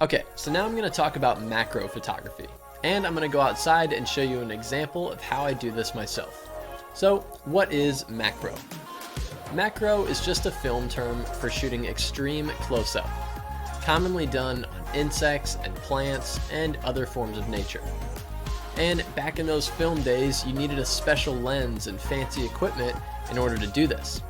Okay, so now I'm going to talk about macro photography, and I'm going to go outside and show you an example of how I do this myself. So, what is macro? Macro is just a film term for shooting extreme close-up, commonly done on insects and plants and other forms of nature. And back in those film days, you needed a special lens and fancy equipment in order to do this.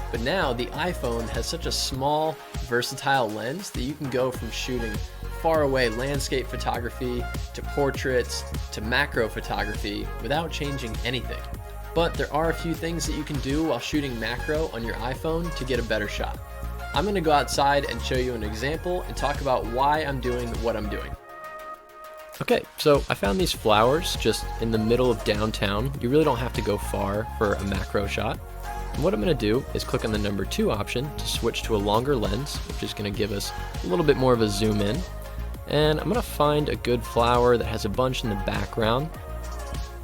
But now the iPhone has such a small, versatile lens that you can go from shooting far away landscape photography to portraits to macro photography without changing anything. But there are a few things that you can do while shooting macro on your iPhone to get a better shot. I'm going to go outside and show you an example and talk about why I'm doing what I'm doing. Okay, so I found these flowers just in the middle of downtown. You really don't have to go far for a macro shot. And what I'm going to do is click on the number 2 option to switch to a longer lens, which is going to give us a little bit more of a zoom in. And I'm going to find a good flower that has a bunch in the background,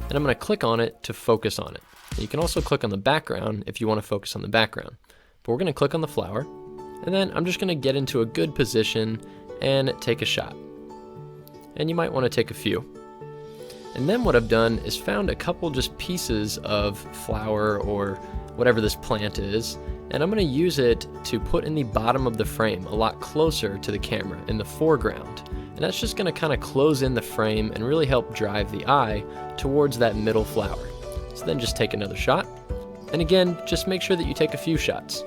and I'm going to click on it to focus on it. And you can also click on the background if you want to focus on the background. But we're going to click on the flower, and then I'm just going to get into a good position and take a shot. And you might want to take a few. And then what I've done is found a couple just pieces of flower or whatever this plant is, and I'm going to use it to put in the bottom of the frame a lot closer to the camera in the foreground. And that's just going to kind of close in the frame and really help drive the eye towards that middle flower. So then just take another shot. And again, just make sure that you take a few shots.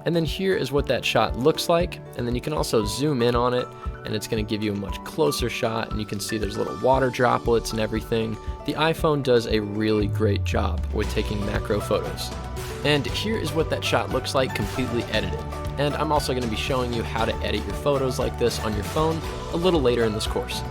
And then here is what that shot looks like. And then you can also zoom in on it, and it's going to give you a much closer shot, and you can see there's little water droplets and everything. The iPhone does a really great job with taking macro photos. And here is what that shot looks like completely edited. And I'm also going to be showing you how to edit your photos like this on your phone a little later in this course.